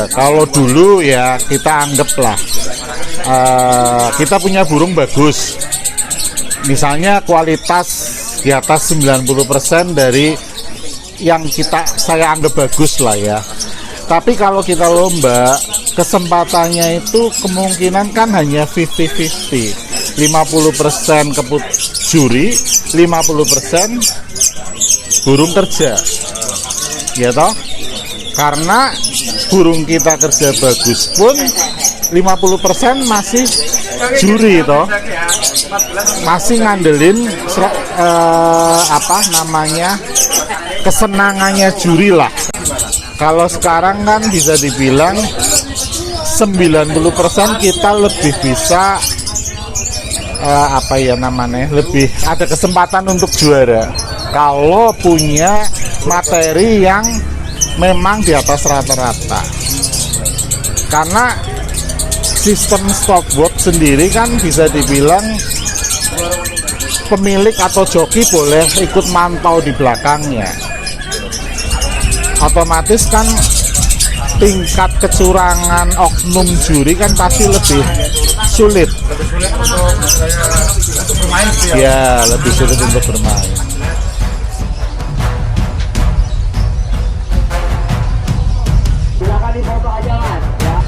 Kalau dulu ya kita anggaplah kita punya burung bagus, misalnya kualitas di atas 90% dari yang saya anggap bagus lah ya. Tapi kalau kita lomba, kesempatannya itu kemungkinan kan hanya 50-50, 50% juri, 50% burung kerja, ya toh? Karena burung kita kerja bagus pun 50% masih juri toh, masih ngandelin kesenangannya juri lah. Kalau sekarang kan bisa dibilang 90% kita lebih bisa lebih ada kesempatan untuk juara kalau punya materi yang memang di atas rata-rata. Karena sistem stopwatch sendiri kan bisa dibilang pemilik atau joki boleh ikut mantau di belakangnya. Otomatis kan tingkat kecurangan oknum juri kan pasti lebih sulit. Ya, lebih sulit untuk bermain. Silakan difoto aja Mas ya.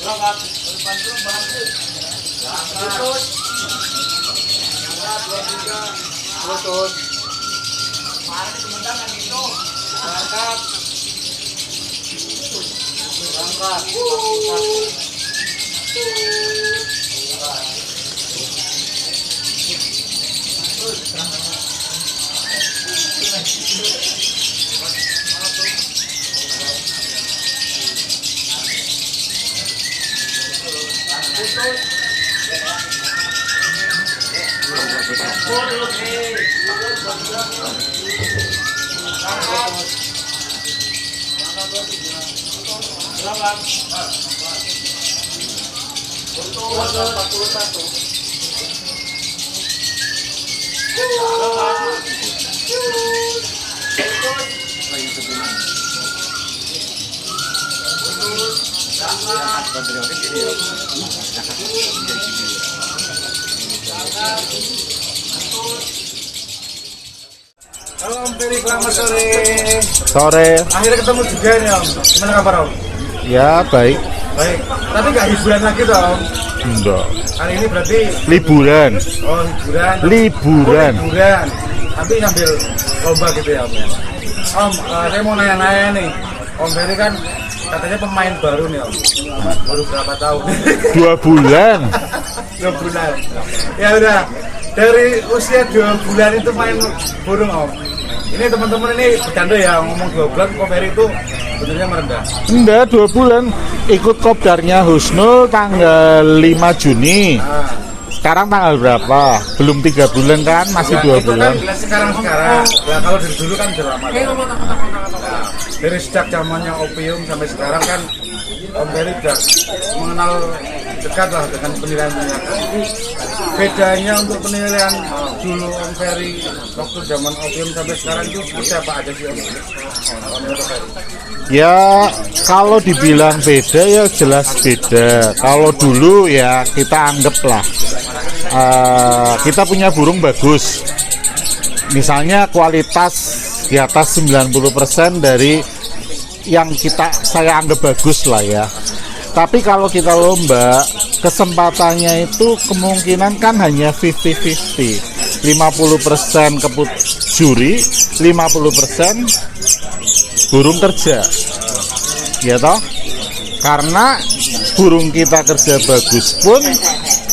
Berapa? Halo Om Ferry, selamat sore. Sore. Akhirnya ketemu juga nih Om. Gimana kabar Om? Ya baik. Baik. Tapi nggak hiburan lagi toh Om? Enggak. Kali ini berarti Liburan. oh hiburan. Liburan. Oh, hiburan. Tapi ngambil lomba gitu ya Om ya. Om, saya mau nanya-nanya nih. Om Ferry kan katanya pemain baru nih Om. Baru berapa tahun? 2 bulan. 2 bulan. Ya udah. Dari usia 2 bulan itu main burung Om. Ini teman-teman ini bercanda ya ngomong 2 bulan Om Ferry itu sebenarnya merendah. Enggak, 2 bulan. Ikut kopdarnya Husnul tanggal 5 Juni. Nah, Sekarang tanggal berapa? Belum 3 bulan kan? Masih 2 itu bulan. kan sekarang. Nah, kalau dari dulu kan udah lama. Nah, dari sejak zamannya opium sampai sekarang kan Om Ferry sudah mengenal dekat lah dengan penilaian. Bedanya untuk penilaian dulu Om Ferry waktu zaman opium sampai sekarang itu seperti apa aja sih Om? Menurut Ferry? Ya, kalau dibilang beda ya jelas beda. Kalau dulu ya kita anggaplah kita punya burung bagus. Misalnya kualitas di atas 90% dari yang saya anggap bagus lah ya. Tapi kalau kita lomba, kesempatannya itu kemungkinan kan hanya 50-50. 50% juri, 50% burung kerja. Ya toh? Karena burung kita kerja bagus pun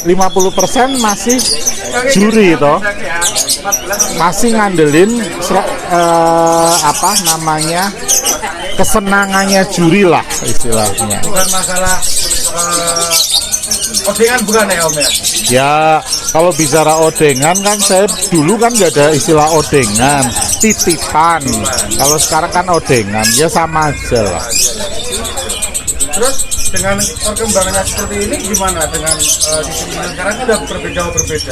50% masih juri toh. Masih ngandelin apa namanya? Kesenangannya juri lah istilahnya. Bukan masalah odengan bukan ya Om ya? Ya kalau bicara odengan kan saya dulu kan nggak ada istilah odengan, titipan. Kalau sekarang kan odengan, ya sama aja lah. Terus dengan perkembangannya seperti ini gimana dengan sistem sekarang kan udah berbeda.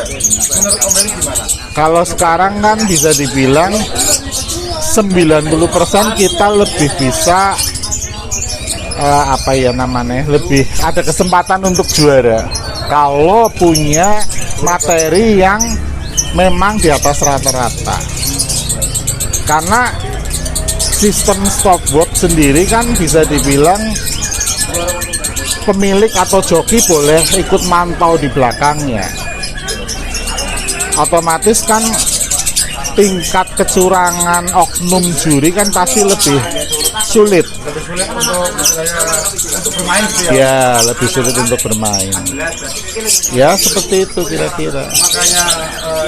Menurut Om Ferry gimana? Kalau sekarang kan bisa dibilang 90% kita lebih bisa apa ya namanya, lebih ada kesempatan untuk juara kalau punya materi yang memang di atas rata-rata. Karena sistem stopwatch sendiri kan bisa dibilang pemilik atau joki boleh ikut mantau di belakangnya. Otomatis kan tingkat kecurangan oknum juri kan pasti lebih sulit. Lebih sulit untuk bermain sih ya. Ya, lebih sulit untuk bermain. Ya, seperti itu kira-kira. Makanya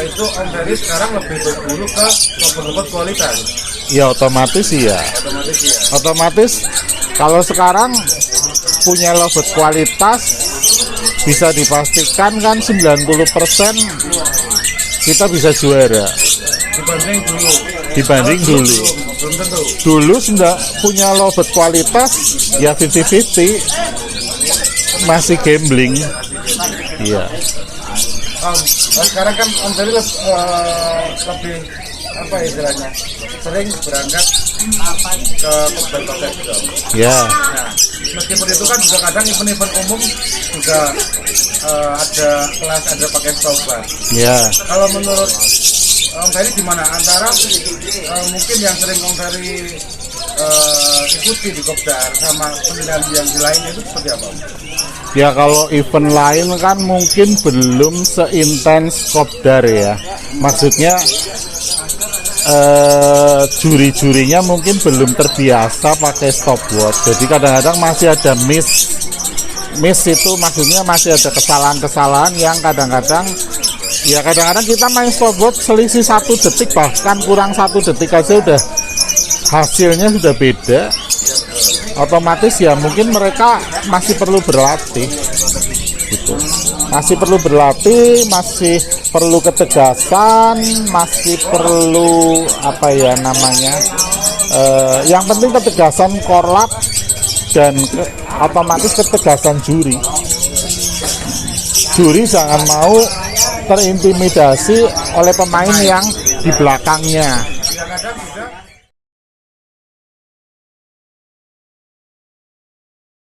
itu Om Ferry sekarang lebih berburu ke robot kualitas. Ya, otomatis ya. Otomatis kalau sekarang punya lobot kualitas bisa dipastikan kan 90% kita bisa juara. Dibanding dulu. Belum tentu. Dulu sudah punya lobot kualitas ya 50-50, masih gambling. Iya. Sekarang kan Om Ferry lebih apa istilahnya, sering berangkat ke kopdar juga. Ya. Nah, meskipun itu kan juga kadang event-event umum juga ada kelas, ada pakai stopwatch. Ya. Kalau menurut Om Ferry gimana antara mungkin yang sering Om Ferry ikuti di kopdar sama penilaian yang lain itu seperti apa? Ya kalau event lain kan mungkin belum seintens kopdar ya. Maksudnya juri-jurinya mungkin belum terbiasa pakai stopwatch. Jadi kadang-kadang masih ada miss itu maksudnya masih ada kesalahan-kesalahan yang kadang-kadang kita main stopwatch selisih 1 detik, bahkan kurang 1 detik aja udah hasilnya sudah beda. Otomatis ya mungkin mereka masih perlu berlatih gitu. Masih perlu berlatih, masih perlu ketegasan, masih perlu apa ya namanya, yang penting ketegasan korlap dan otomatis ketegasan juri. Juri jangan mau terintimidasi oleh pemain yang di belakangnya. Kadang juga